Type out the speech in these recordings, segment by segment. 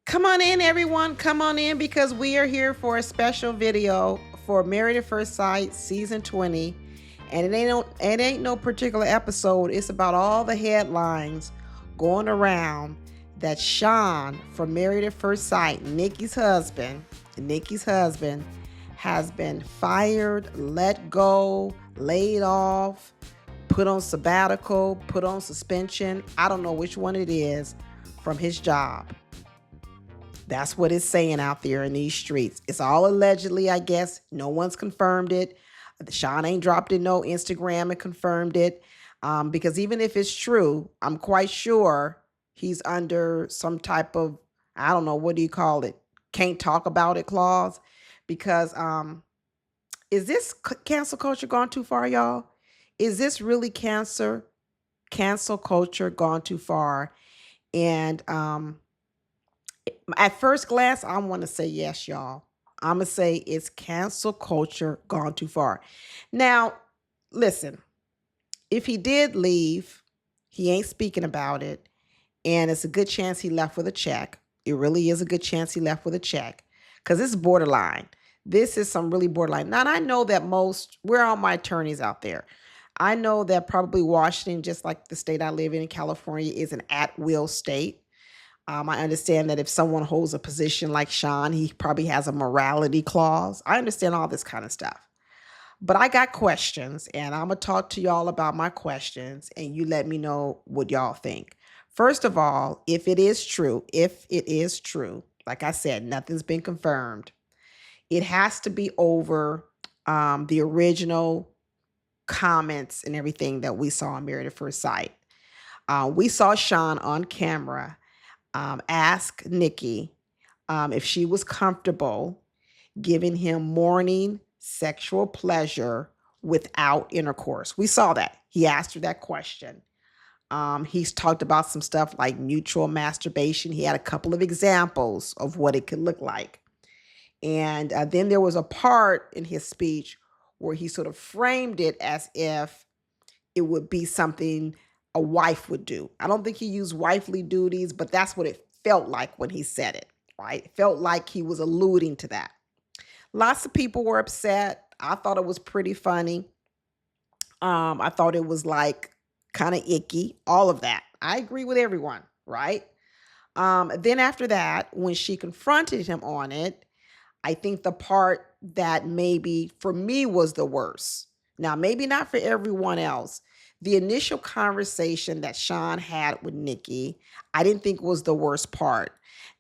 Come on in, everyone. Come on in because we are here for a special video for Married at First Sight season 20. And it ain't no particular episode. It's about all the headlines going around that Shawn from Married at First Sight, Nikki's husband, has been fired, let go, laid off, put on sabbatical, put on suspension. I don't know which one it is from his job. That's what it's saying out there in these streets. It's all allegedly, I guess. No one's confirmed it. Shawn ain't dropped it no Instagram and confirmed it. Because even if it's true, I'm quite sure he's under some type of, I don't know, what do you call it? Can't talk about it clause. Because is this cancel culture gone too far, y'all? Is this really cancel culture gone too far? And at first glance, I want to say yes, y'all. I'm going to say it's cancel culture gone too far. Now, listen, if he did leave, he ain't speaking about it. And it's a good chance he left with a check. It really is a good chance he left with a check because this is borderline. This is some really borderline. Now, I know that where are all my attorneys out there? I know that probably Washington, just like the state I live in California, is an at-will state. I understand that if someone holds a position like Shawn, he probably has a morality clause. I understand all this kind of stuff. But I got questions, and I'm going to talk to y'all about my questions, and you let me know what y'all think. First of all, if it is true, like I said, nothing's been confirmed. It has to be over the original comments and everything that we saw on Married at First Sight. We saw Shawn on camera ask Nikki if she was comfortable giving him morning sexual pleasure without intercourse. We saw that. He asked her that question. He's talked about some stuff like mutual masturbation. He had a couple of examples of what it could look like. And then there was a part in his speech where he sort of framed it as if it would be something a wife would do. I don't think he used wifely duties, but that's what it felt like when he said it, right? It felt like he was alluding to that. Lots of people were upset. I thought it was pretty funny. I thought it was like kind of icky, all of that. I agree with everyone, right? Then after that, when she confronted him on it, I think the part that maybe for me was the worst. Now, maybe not for everyone else. The initial conversation that Shawn had with Nikki, I didn't think was the worst part.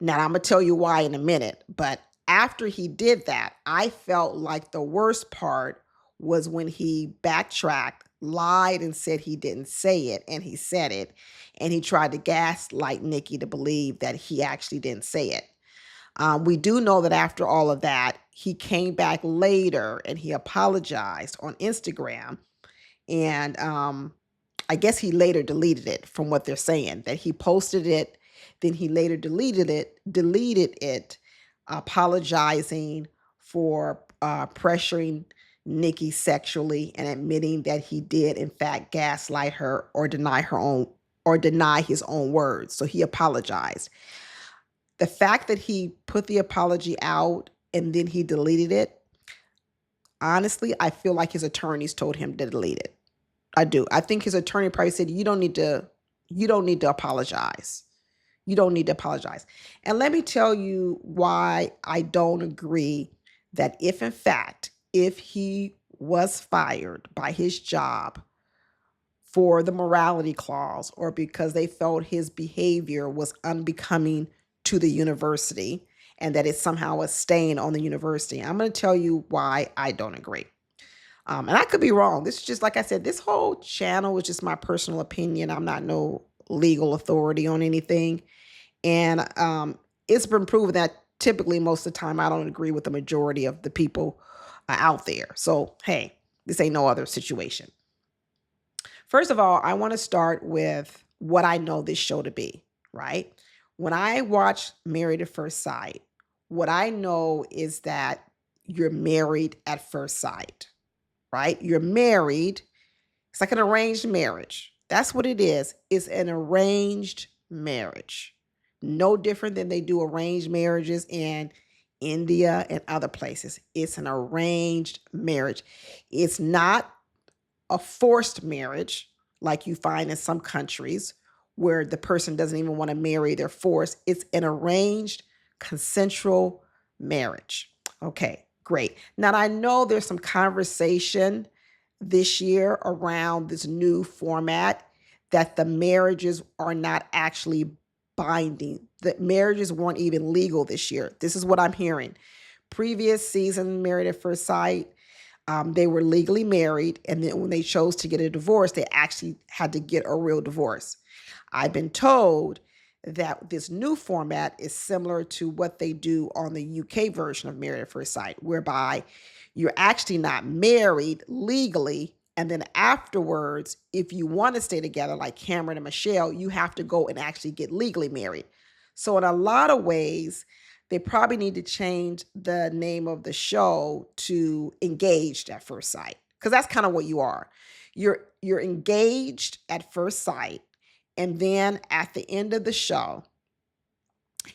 Now, I'm going to tell you why in a minute. But after he did that, I felt like the worst part was when he backtracked, lied, and said he didn't say it, and he said it. And he tried to gaslight Nikki to believe that he actually didn't say it. We do know that after all of that, he came back later and he apologized on Instagram. And I guess he later deleted it from what they're saying, that he posted it, then he later deleted it, apologizing for pressuring Nikki sexually and admitting that he did in fact gaslight her or deny his own words. So he apologized. The fact that he put the apology out and then he deleted it, honestly, I feel like his attorneys told him to delete it. I do. I think his attorney probably said, you don't need to apologize. You don't need to apologize. And let me tell you why I don't agree that if he was fired by his job for the morality clause or because they felt his behavior was unbecoming to the university and that it's somehow a stain on the university. I'm going to tell you why I don't agree. And I could be wrong. This is just, like I said, this whole channel is just my personal opinion. I'm not no legal authority on anything. And it's been proven that typically most of the time I don't agree with the majority of the people out there. So, hey, this ain't no other situation. First of all, I want to start with what I know this show to be, right? When I watch Married at First Sight, what I know is that you're married at first sight, right? You're married. It's like an arranged marriage. That's what it is. It's an arranged marriage. no different than they do arranged marriages in India and other places. It's an arranged marriage. It's not a forced marriage like you find in some countries where the person doesn't even want to marry, they're forced. It's an arranged consensual marriage. Okay, great. Now I know there's some conversation this year around this new format that the marriages are not actually binding. The marriages weren't even legal this year. This is what I'm hearing. Previous season, Married at First Sight, they were legally married, and then when they chose to get a divorce, they actually had to get a real divorce. I've been told that this new format is similar to what they do on the UK version of Married at First Sight, whereby you're actually not married legally, and then afterwards, if you want to stay together, like Cameron and Michelle, you have to go and actually get legally married. So in a lot of ways, they probably need to change the name of the show to Engaged at First Sight, because that's kind of what you are. You're engaged at first sight, and then at the end of the show,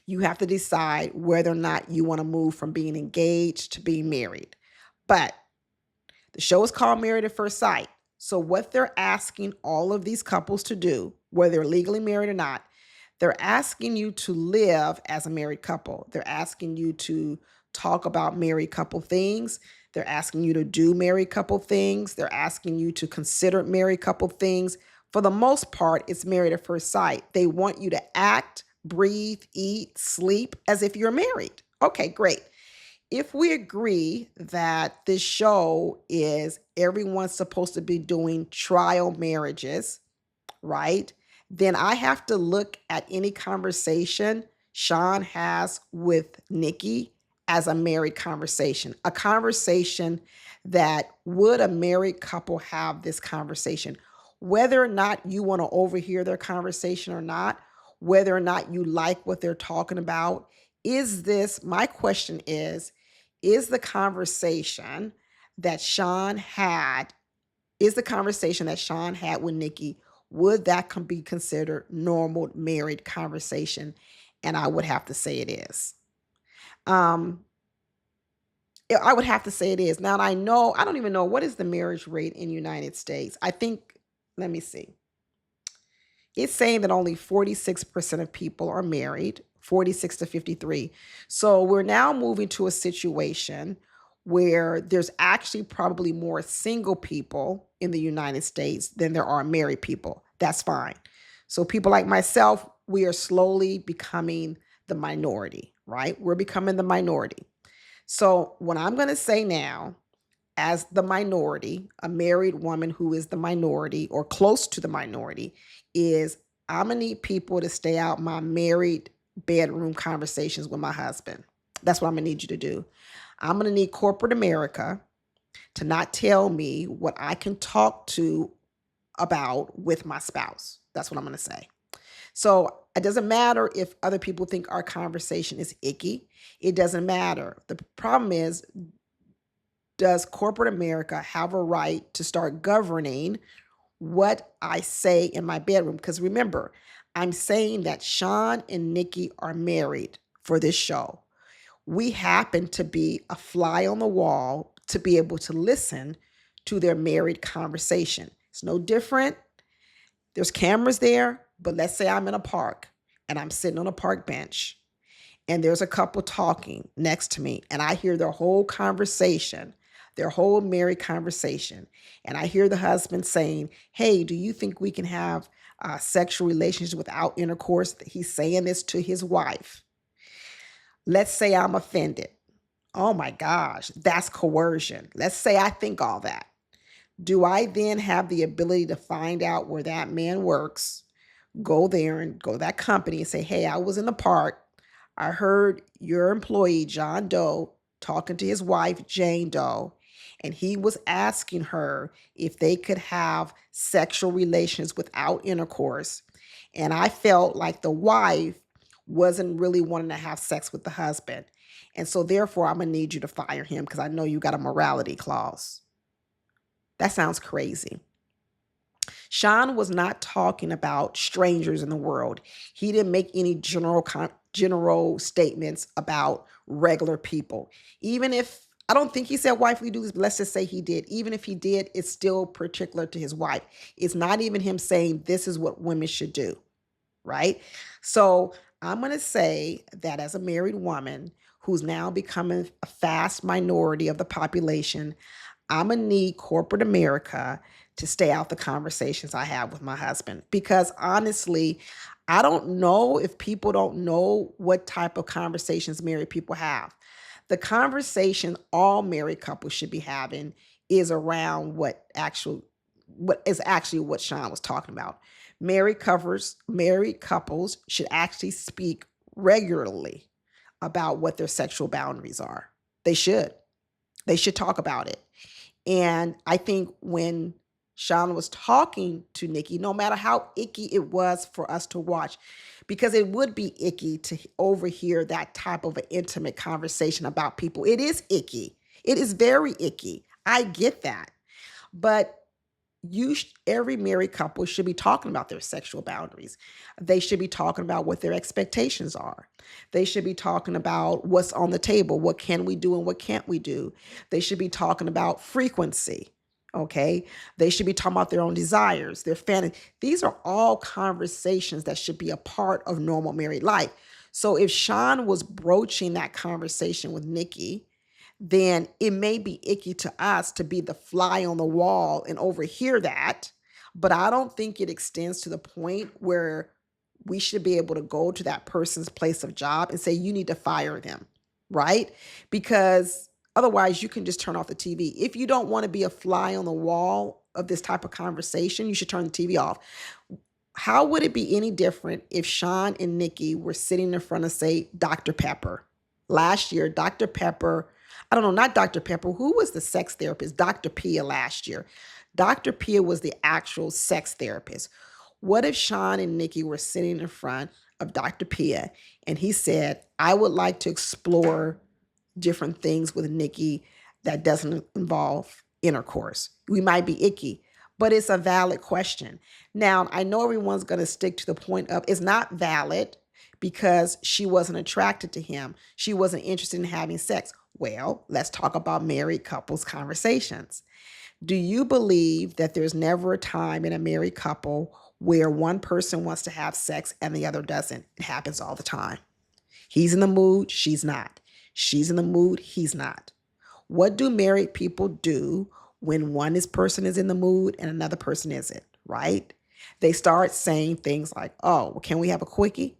you have to decide whether or not you want to move from being engaged to being married. But the show is called Married at First Sight. So what they're asking all of these couples to do, whether they're legally married or not, they're asking you to live as a married couple. They're asking you to talk about married couple things. They're asking you to do married couple things. They're asking you to consider married couple things. For the most part, it's Married at First Sight. They want you to act, breathe, eat, sleep as if you're married. Okay, great. If we agree that this show is everyone's supposed to be doing trial marriages, right? Then I have to look at any conversation Shawn has with Nikki as a married conversation, a conversation that would a married couple have this conversation, whether or not you want to overhear their conversation or not, whether or not you like what they're talking about. My question is the conversation that Shawn had, is the conversation that Shawn had with Nikki, would that be considered normal married conversation? And I would have to say it is. Um, I would have to say it is. Now, I don't even know what is the marriage rate in the United States. I think, let me see. It's saying that only 46% of people are married, 46 to 53. So we're now moving to a situation where there's actually probably more single people in the United States than there are married people. That's fine. So people like myself, we are slowly becoming the minority, right? We're becoming the minority. So what I'm going to say now, as the minority, a married woman who is the minority or close to the minority, is I'm going to need people to stay out my married bedroom conversations with my husband. That's what I'm going to need you to do. I'm going to need corporate America to not tell me what I can talk to about with my spouse. That's what I'm going to say. So it doesn't matter if other people think our conversation is icky. It doesn't matter. The problem is, does corporate America have a right to start governing what I say in my bedroom? Because remember, I'm saying that Shawn and Nikki are married for this show. We happen to be a fly on the wall to be able to listen to their married conversation. It's no different. There's cameras there, but let's say I'm in a park and I'm sitting on a park bench and there's a couple talking next to me and I hear their whole conversation, their whole married conversation. And I hear the husband saying, hey, do you think we can have sexual relations without intercourse? He's saying this to his wife. Let's say I'm offended. Oh my gosh, that's coercion. Let's say I think all that. Do I then have the ability to find out where that man works, go there and go to that company and say, hey, I was in the park. I heard your employee, John Doe, talking to his wife, Jane Doe, and he was asking her if they could have sexual relations without intercourse. And I felt like the wife wasn't really wanting to have sex with the husband. And so therefore, I'm going to need you to fire him because I know you got a morality clause. That sounds crazy. Shawn was not talking about strangers in the world. He didn't make any general statements about regular people. Even if I don't think he said wifely duties, but let's just say he did. Even if he did, it's still particular to his wife. It's not even him saying this is what women should do, right? So I'm going to say that as a married woman who's now becoming a fast minority of the population, I'm going to need corporate America to stay out the conversations I have with my husband. Because honestly, I don't know if people don't know what type of conversations married people have. The conversation all married couples should be having is around what is actually what Shawn was talking about. Married couples should actually speak regularly about what their sexual boundaries are. They should. They should talk about it. And I think when Shawn was talking to Nikki, no matter how icky it was for us to watch, because it would be icky to overhear that type of an intimate conversation about people. It is icky. It is very icky. I get that. But every married couple should be talking about their sexual boundaries. They should be talking about what their expectations are. They should be talking about what's on the table. What can we do and what can't we do? They should be talking about frequency. Okay. They should be talking about their own desires, their fantasy. These are all conversations that should be a part of normal married life. So if Shawn was broaching that conversation with Nikki, then it may be icky to us to be the fly on the wall and overhear that. But I don't think it extends to the point where we should be able to go to that person's place of job and say, you need to fire them, right? Because otherwise you can just turn off the TV. If you don't want to be a fly on the wall of this type of conversation, you should turn the TV off. How would it be any different if Shawn and Nikki were sitting in front of, say, Dr. Pepper? Last year, Dr. Pepper, I don't know, not Dr. Pepper. Who was the sex therapist? Dr. Pia last year. Dr. Pia was the actual sex therapist. What if Shawn and Nikki were sitting in front of Dr. Pia and he said, I would like to explore different things with Nikki that doesn't involve intercourse. We might be icky, but it's a valid question. Now, I know everyone's going to stick to the point of it's not valid because she wasn't attracted to him. She wasn't interested in having sex. Well, let's talk about married couples conversations. Do you believe that there's never a time in a married couple where one person wants to have sex and the other doesn't? It happens all the time. He's in the mood, she's not. She's in the mood, he's not. What do married people do when person is in the mood and another person isn't, right? They start saying things like, oh, well, can we have a quickie?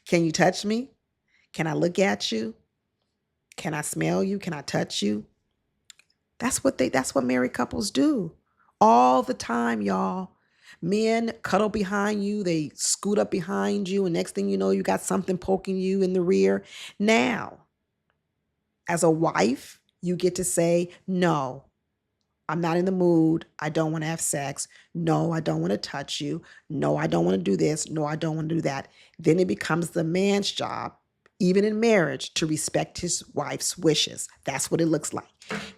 Can you touch me? Can I look at you? Can I smell you? Can I touch you? That's what married couples do all the time, y'all. Men cuddle behind you, they scoot up behind you, and next thing you know, you got something poking you in the rear. Now, as a wife, you get to say, no, I'm not in the mood. I don't want to have sex. No, I don't want to touch you. No, I don't want to do this. No, I don't want to do that. Then it becomes the man's job, even in marriage, to respect his wife's wishes. That's what it looks like.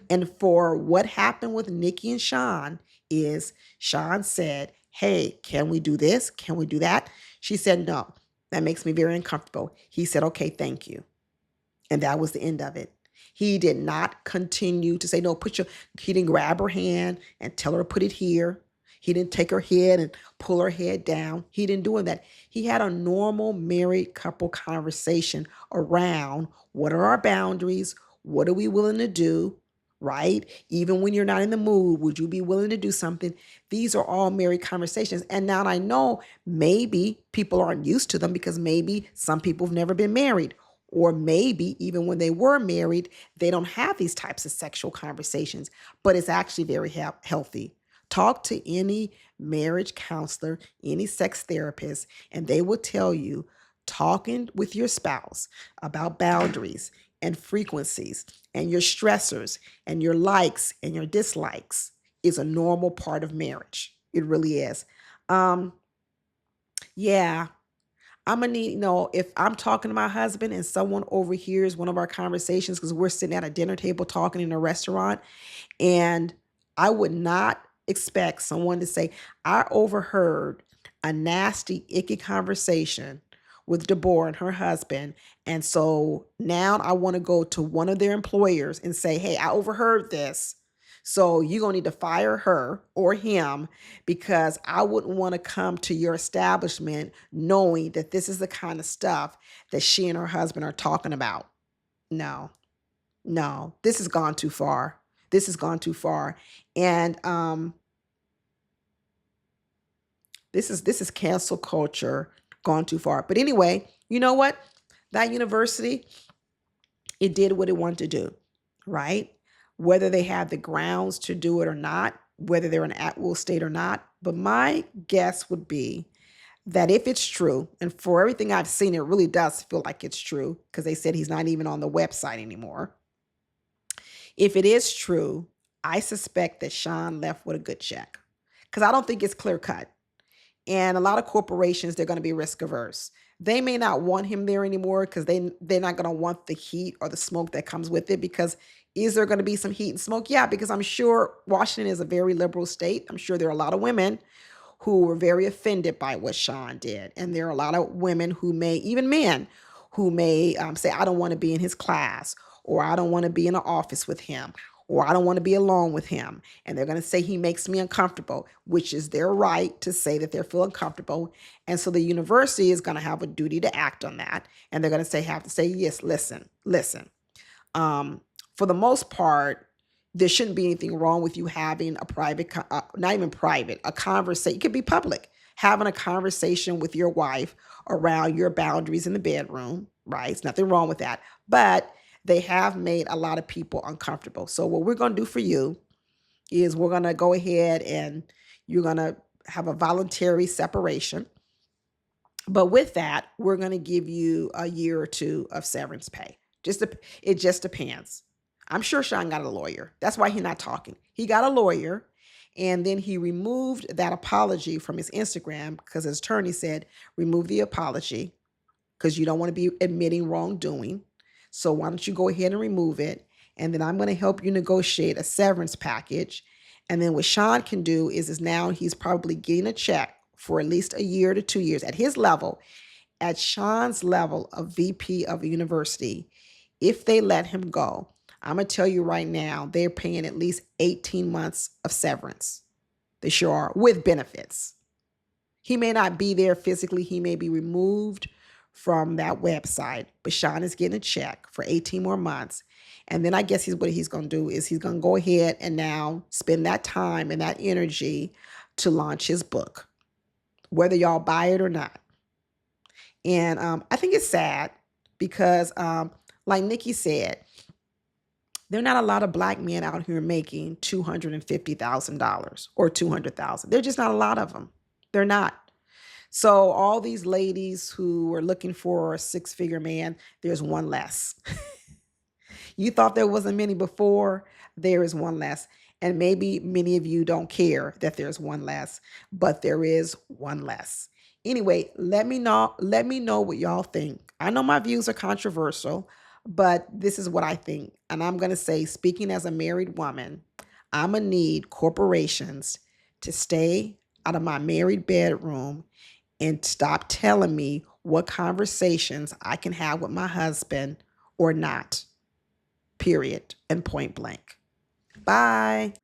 And for what happened with Nikki and Shawn is Shawn said, hey, can we do this? Can we do that? She said, no, that makes me very uncomfortable. He said, okay, thank you. And that was the end of it. He did not continue to say, no, he didn't grab her hand and tell her to put it here. He didn't take her head and pull her head down. He didn't do that. He had a normal married couple conversation around what are our boundaries? What are we willing to do? Right? Even when you're not in the mood, would you be willing to do something? These are all married conversations. And now I know maybe people aren't used to them because maybe some people have never been married. Or maybe even when they were married, they don't have these types of sexual conversations, but it's actually very healthy. Talk to any marriage counselor, any sex therapist, and they will tell you talking with your spouse about boundaries and frequencies and your stressors and your likes and your dislikes is a normal part of marriage. It really is. Yeah. I'm going to need, if I'm talking to my husband and someone overhears one of our conversations because we're sitting at a dinner table talking in a restaurant, and I would not expect someone to say, I overheard a nasty, icky conversation with Deborah and her husband. And so now I want to go to one of their employers and say, hey, I overheard this. So you're going to need to fire her or him, because I wouldn't want to come to your establishment knowing that this is the kind of stuff that she and her husband are talking about. No, no, this has gone too far. This has gone too far. And this is cancel culture gone too far. But anyway, you know what? That university, it did what it wanted to do, right? Whether they have the grounds to do it or not, whether they're an at-will state or not. But my guess would be that if it's true, and for everything I've seen, it really does feel like it's true, because they said he's not even on the website anymore. If it is true, I suspect that Shawn left with a good check, because I don't think it's clear cut. And a lot of corporations, they're going to be risk averse. They may not want him there anymore, because they're not going to want the heat or the smoke that comes with it. Because is there going to be some heat and smoke? Yeah, because I'm sure Washington is a very liberal state. I'm sure there are a lot of women who were very offended by what Shawn did. And there are a lot of women who may, even men, who may say, I don't want to be in his class, or I don't want to be in an office with him, or I don't want to be alone with him. And they're going to say he makes me uncomfortable, which is their right to say that they're feeling uncomfortable. And so the university is going to have a duty to act on that. And they're going to have to say, yes, listen. For the most part, there shouldn't be anything wrong with you having a private, not even private, a conversation. It could be public, having a conversation with your wife around your boundaries in the bedroom, right? There's nothing wrong with that. But they have made a lot of people uncomfortable. So what we're going to do for you is we're going to go ahead and you're going to have a voluntary separation. But with that, we're going to give you a year or two of severance pay. It just depends. I'm sure Shawn got a lawyer. That's why he's not talking. He got a lawyer, and then he removed that apology from his Instagram, because his attorney said, remove the apology, because you don't want to be admitting wrongdoing. So why don't you go ahead and remove it? And then I'm going to help you negotiate a severance package. And then what Shawn can do is now he's probably getting a check for at least a year to 2 years at his level, at Shawn's level of VP of a university. If they let him go, I'm going to tell you right now, they're paying at least 18 months of severance. They sure are, with benefits. He may not be there physically. He may be removed from that website, but Shawn is getting a check for 18 more months. And then I guess what he's going to do is he's going to go ahead and now spend that time and that energy to launch his book, whether y'all buy it or not. And I think it's sad because like Nikki said, there are not a lot of Black men out here making $250,000 or $200,000. There's just not a lot of them. They're not. So all these ladies who are looking for a six-figure man, there's one less. You thought there wasn't many before, there is one less. And maybe many of you don't care that there's one less, but there is one less. Anyway, let me know what y'all think. I know my views are controversial, but this is what I think. And I'm going to say, speaking as a married woman, I'm going to need corporations to stay out of my married bedroom and stop telling me what conversations I can have with my husband or not. Period. And point blank. Bye.